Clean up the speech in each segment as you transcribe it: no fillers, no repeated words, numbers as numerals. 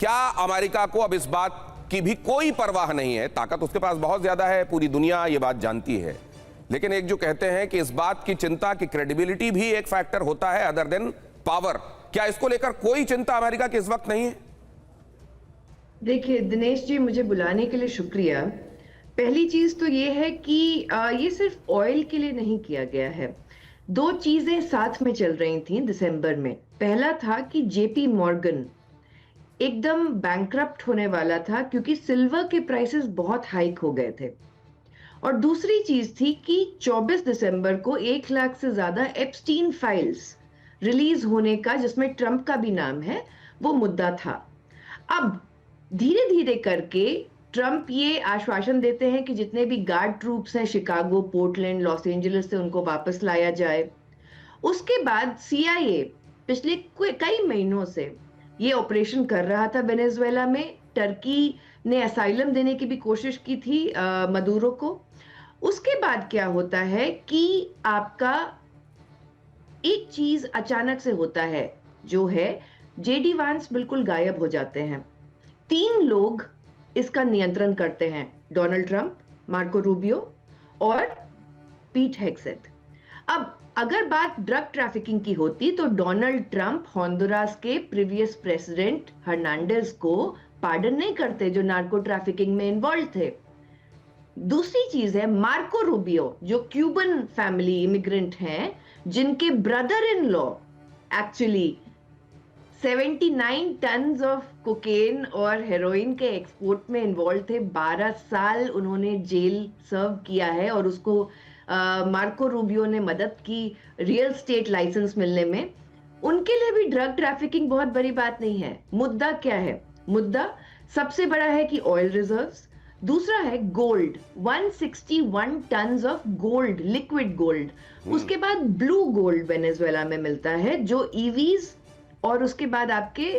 क्या अमेरिका को अब इस बात की भी कोई परवाह नहीं है? ताकत उसके पास बहुत ज्यादा है, पूरी दुनिया ये बात जानती है, लेकिन एक जो कहते हैं कि इस बात की चिंता की क्रेडिबिलिटी भी एक फैक्टर होता है अदर देन पावर। क्या इसको लेकर कोई चिंता अमेरिका की इस वक्त नहीं है? देखिए दिनेश जी, मुझे बुलाने के लिए शुक्रिया। पहली चीज तो ये है कि ये सिर्फ ऑयल के लिए नहीं किया गया है। दो चीजें साथ में चल रही थी दिसंबर में। पहला था कि जेपी मॉर्गन एकदम बैंकरप्ट होने वाला था क्योंकि सिल्वर के प्राइसेस बहुत हाइक हो गए थे। और दूसरी चीज थी कि 24 दिसंबर को 1 लाख से ज्यादा एप्स्टीन फाइल्स रिलीज होने का, जिसमें ट्रंप का भी नाम है, वो मुद्दा था। अब धीरे धीरे करके ट्रंप ये आश्वासन देते हैं कि जितने भी गार्ड ट्रूप्स हैं शिकागो, पोर्टलैंड, लॉस एंजलिस से, उनको वापस लाया जाए। उसके बाद सीआईए पिछले कई महीनों से ये ऑपरेशन कर रहा था वेनेजुएला में। टर्की ने असाइलम देने की भी कोशिश की थी मदुरो को। उसके बाद क्या होता है कि आपका एक चीज अचानक से होता है, जो है जेडी वांस बिल्कुल गायब हो जाते हैं। 3 लोग इसका नियंत्रण करते हैं, डोनाल्ड ट्रंप, मार्को रूबियो और पीट हेग्सेथ। अब अगर बात ड्रग ट्रैफिकिंग की होती तो डोनाल्ड ट्रंप होंडुरास के प्रीवियस प्रेसिडेंट हर्नांडेज को पार्डन नहीं करते, जो नार्को ट्रैफिकिंग में इन्वॉल्व थे। दूसरी चीज है मार्को रूबियो, जो क्यूबन फैमिली इमिग्रेंट हैं, जिनके brother in law actually 79 tons of cocaine और हेरोइन के एक्सपोर्ट में इन्वॉल्व थे। 12 साल उन्होंने जेल सर्व किया है और उसको मार्को रूबियो ने मदद की रियल स्टेट लाइसेंस मिलने में। उनके लिए भी ड्रग ट्रैफिकिंग बहुत बड़ी बात नहीं है। मुद्दा क्या है? मुद्दा सबसे बड़ा है कि ऑयल रिजर्व्स, दूसरा है gold, 161 tons of gold, liquid gold. उसके बाद ब्लू गोल्ड वेनेजुएला में मिलता है, जो ईवीज और उसके बाद आपके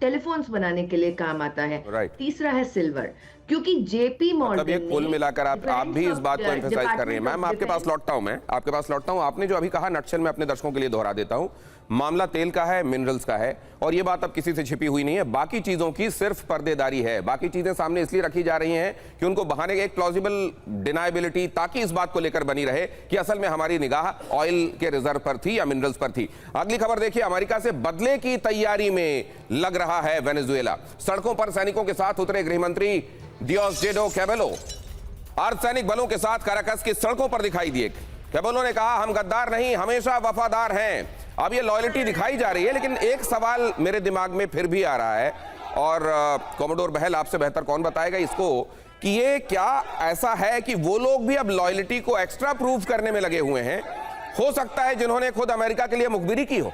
टेलीफोन्स बनाने के लिए काम आता है। तीसरा है सिल्वर, क्योंकि जेपी मॉर्गन ये कुल मिलाकर आप भी इस बात को एम्फसाइज कर रही हैं। मैम आपके पास लौटता हूं, आपने जो अभी कहा नटशेल में अपने दर्शकों के लिए दोहरा देता हूं। मामला तेल का है, मिनरल्स का है, और ये बात अब किसी से छिपी हुई नहीं है। बाकी चीजों की सिर्फ पर्देदारी है। बाकी चीजें सामने इसलिए रखी जा रही हैं कि उनको बहाने के एक प्लॉजिबल डिनायबिलिटी, ताकि इस बात को लेकर बनी रहे कि असल में हमारी निगाह ऑयल के रिजर्व पर थी या मिनरल्स पर थी। अगली खबर देखिए, अमेरिका से बदले की तैयारी में लग रहा है वेनेजुएला। सड़कों पर सैनिकों के साथ उतरे गृहमंत्री डियोसडेडो कैबेलो अर्धसैनिक बलों के साथ काराकस की सड़कों पर दिखाई दिए। कैबेलो ने कहा, हम गद्दार नहीं, हमेशा वफादार हैं। अब ये लॉयल्टी दिखाई जा रही है, लेकिन एक सवाल मेरे दिमाग में फिर भी आ रहा है, और कॉमोडोर बहल आपसे बेहतर कौन बताएगा इसको, कि ये क्या ऐसा है कि वो लोग भी अब लॉयल्टी को एक्स्ट्रा प्रूव करने में लगे हुए हैं, हो सकता है जिन्होंने खुद अमेरिका के लिए मुखबिरी की हो?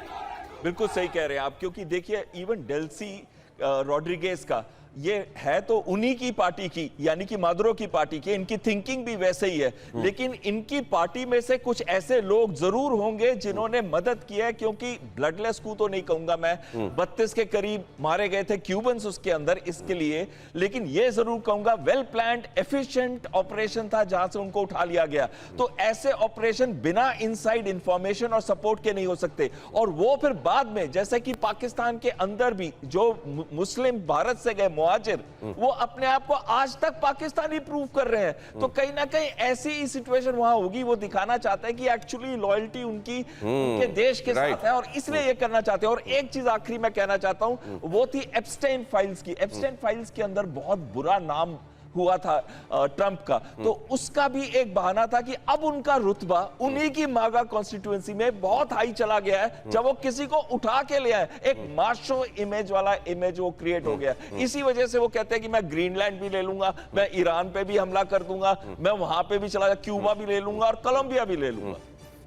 बिल्कुल सही कह रहे हैं आप, क्योंकि देखिए इवन डेल्सी रॉड्रिगेज का ये है तो उन्हीं की पार्टी की, यानी कि मादुरो की पार्टी की। इनकी थिंकिंग भी वैसे ही है, लेकिन इनकी पार्टी में से कुछ ऐसे लोग जरूर होंगे जिन्होंने मदद की है, क्योंकि ब्लडलेस को तो नहीं कहूंगा मैं, 32 के करीब मारे गए थे क्यूबन्स उसके अंदर इसके लिए, लेकिन ये जरूर कहूंगा वेल प्लान्ड एफिशिएंट ऑपरेशन था जहां से उनको उठा लिया गया। तो ऐसे ऑपरेशन बिना इनसाइड इंफॉर्मेशन और सपोर्ट के नहीं हो सकते। और वो फिर बाद में, जैसे कि पाकिस्तान के अंदर भी जो मुस्लिम भारत से गए मुहाजिर, वो अपने आप को आज तक पाकिस्तानी प्रूव कर रहे हैं। तो कहीं ना कहीं ऐसी सिचुएशन वहां होगी, वो दिखाना चाहते हैं कि एक्चुअली लॉयल्टी उनकी उनके देश के साथ है, और इसलिए ये करना चाहते हैं। और एक चीज आखिरी मैं कहना चाहता हूं, वो थी एप्स्टाइन फाइल्स की। एप्स्टाइन फाइल्स के अंदर बहुत बुरा नाम हुआ था ट्रंप का, तो उसका भी एक बहाना था कि अब उनका रुतबा उन्हीं की मागा कॉन्स्टिट्यूएंसी में बहुत हाई चला गया है। जब वो किसी को उठा के ले आए, एक मार्शो इमेज वाला इमेज वो क्रिएट हो गया। इसी वजह से वो कहते हैं कि मैं ग्रीनलैंड भी ले लूंगा, मैं ईरान पे भी हमला कर दूंगा, मैं वहां पे भी चला, क्यूबा भी ले लूंगा और कोलंबिया भी ले लूंगा।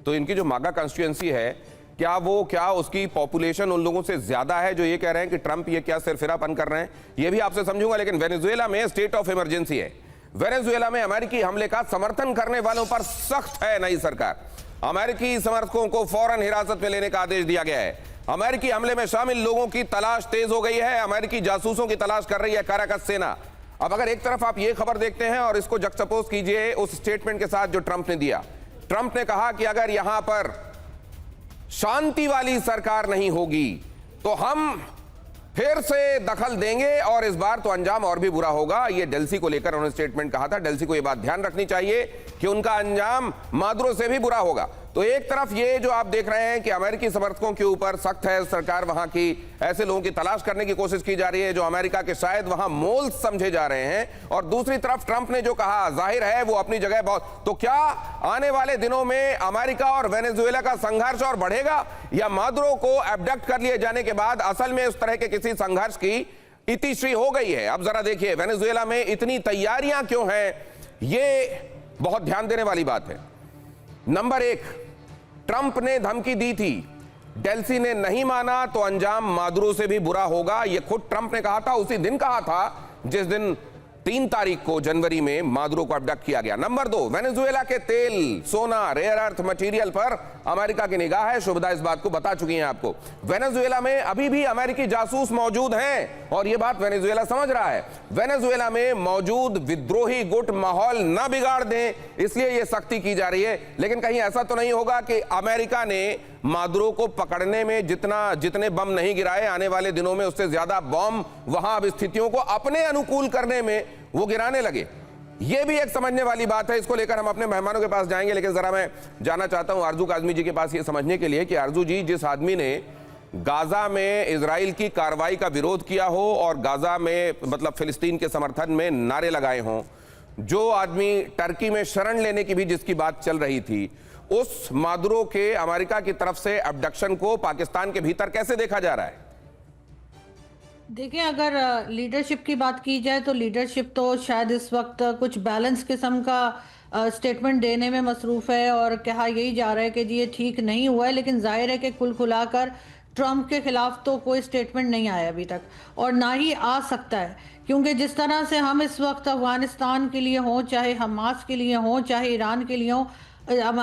तो इनकी जो मागा कॉन्स्टिट्यूएंसी है, क्या उसकी पॉपुलेशन उन लोगों से ज्यादा है जो ये कह रहे हैं कि ट्रंप ये क्या सिरफिरापन कर रहे हैं? ये भी आपसे समझूंगा, लेकिन वेनेजुएला में स्टेट ऑफ इमरजेंसी है। वेनेजुएला में अमेरिकी हमले का समर्थन करने वालों पर सख्त है नई सरकार। अमेरिकी समर्थकों को फौरन हिरासत में लेने का आदेश दिया गया है। अमेरिकी हमले में शामिल लोगों की तलाश तेज हो गई है। अमेरिकी जासूसों की तलाश कर रही है काराकस सेना। अब अगर एक तरफ आप ये खबर देखते हैं और इसको जक्सपोज कीजिए उस स्टेटमेंट के साथ जो ट्रंप ने दिया। ट्रंप ने कहा कि अगर यहां पर शांति वाली सरकार नहीं होगी तो हम फिर से दखल देंगे और इस बार तो अंजाम और भी बुरा होगा। ये डेल्सी को लेकर उन्होंने स्टेटमेंट कहा था। डेल्सी को यह बात ध्यान रखनी चाहिए कि उनका अंजाम मादुरो से भी बुरा होगा। तो एक तरफ ये जो आप देख रहे हैं कि अमेरिकी समर्थकों के ऊपर सख्त है सरकार, वहां की ऐसे लोगों की तलाश करने की कोशिश की जा रही है जो अमेरिका के शायद वहां मोल समझे जा रहे हैं, और दूसरी तरफ ट्रंप ने जो कहा जाहिर है वो अपनी जगह बहुत। तो क्या आने वाले दिनों में अमेरिका और वेनेजुएला का संघर्ष और बढ़ेगा, या मादुरो को एब्डक्ट कर लिए जाने के बाद असल में उस तरह के किसी संघर्ष की इतिश्री हो गई है? अब जरा देखिए वेनेजुएला में इतनी तैयारियां क्यों हैं, ये बहुत ध्यान देने वाली बात है। नंबर एक, ट्रंप ने धमकी दी थी, डेल्सी ने नहीं माना तो अंजाम मादुरो से भी बुरा होगा। यह खुद ट्रंप ने कहा था, उसी दिन कहा था जिस दिन 3 तारीख को जनवरी में मादुरो को अबडक्ट किया गया। नंबर 2, वेनेजुएला के तेल, सोना, रेयर अर्थ मटेरियल पर अमेरिका की निगाह है। शुभदा इस बात को बता चुकी हैं आपको। वेनेजुएला में अभी भी अमेरिकी जासूस मौजूद हैं और यह बात वेनेजुएला समझ रहा है। वेनेजुएला में मौजूद विद्रोही गुट माहौल न बिगाड़ दें, इसलिए यह सख्ती की जा रही है। लेकिन कहीं ऐसा तो नहीं होगा कि अमेरिका ने मादुरो को पकड़ने में जितने बम नहीं गिराए, आने वाले दिनों में उससे ज्यादा बम वहां अब स्थितियों को अपने अनुकूल करने में वो गिराने लगे? ये भी एक समझने वाली बात है। इसको लेकर हम अपने मेहमानों के पास जाएंगे, लेकिन जरा मैं जाना चाहता हूं आरजू काज़मी जी के पास ये समझने के लिए कि आरजू जी, जिस आदमी ने गाजा में इजराइल की कार्रवाई का विरोध किया हो और गाजा में मतलब फिलिस्तीन के समर्थन में नारे लगाए हों, जो आदमी टर्की में शरण लेने की भी जिसकी बात चल रही थी, उस मादुरो के अमेरिका की तरफ से अबडक्शन को पाकिस्तान के भीतर कैसे देखा जा रहा है? देखिए, अगर लीडरशिप की बात की जाए तो लीडरशिप तो शायद इस वक्त कुछ बैलेंस किस्म का स्टेटमेंट देने में मसरूफ़ है और कहा यही जा रहा है कि जी ये ठीक नहीं हुआ है। लेकिन जाहिर है कि कुल खुलाकर ट्रंप के खिलाफ तो कोई स्टेटमेंट नहीं आया अभी तक और ना ही आ सकता है, क्योंकि जिस तरह से हम इस वक्त अफगानिस्तान के लिए हों, चाहे हमास के लिए हों, चाहे ईरान के लिए हों,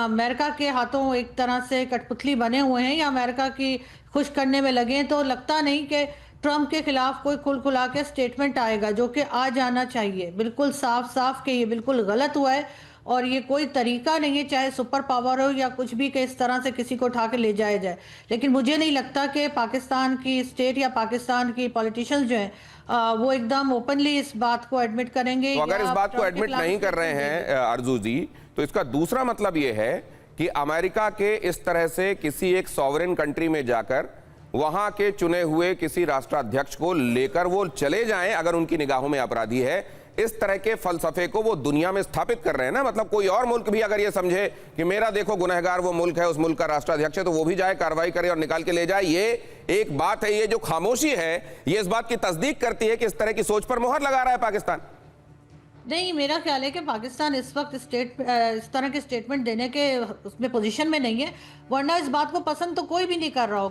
अमेरिका के हाथों एक तरह से कठपुतली बने हुए हैं या अमेरिका की खुश करने में लगे हैं, तो लगता नहीं कि ट्रंप के खिलाफ कोई खुल खुला के स्टेटमेंट आएगा, जो कि आ जाना चाहिए बिल्कुल साफ साफ कि ये बिल्कुल गलत हुआ है और ये कोई तरीका नहीं है, चाहे सुपर पावर हो या कुछ भी, कि इस तरह से किसी को उठा के ले जाया जाए। लेकिन मुझे नहीं लगता कि पाकिस्तान की स्टेट या पाकिस्तान की पॉलिटिशियंस जो हैं वो एकदम ओपनली इस बात को एडमिट करेंगे। तो अगर इस बात को एडमिट नहीं कर रहे हैं आरजू जी, तो इसका दूसरा मतलब ये है कि अमेरिका के इस तरह से किसी एक सॉवरेन कंट्री में जाकर वहां के चुने हुए किसी राष्ट्राध्यक्ष को लेकर वो चले जाएं, अगर उनकी निगाहों में अपराधी है, इस तरह के फलसफे को वो दुनिया में स्थापित कर रहे हैं ना। मतलब कोई और मुल्क भी अगर ये समझे कि मेरा देखो गुनहगार वो मुल्क है, उस मुल्क का राष्ट्राध्यक्ष है, तो वो भी जाए, कार्रवाई करे और निकाल के ले जाए। ये एक बात है। ये जो खामोशी है ये इस बात की तस्दीक करती है कि इस तरह की सोच पर मुहर लगा रहा है पाकिस्तान। नहीं, मेरा ख्याल है कि पाकिस्तान इस वक्त इस तरह के स्टेटमेंट देने के उसमें पोजीशन में नहीं है, वरना इस बात को पसंद तो कोई भी नहीं कर रहा होगा।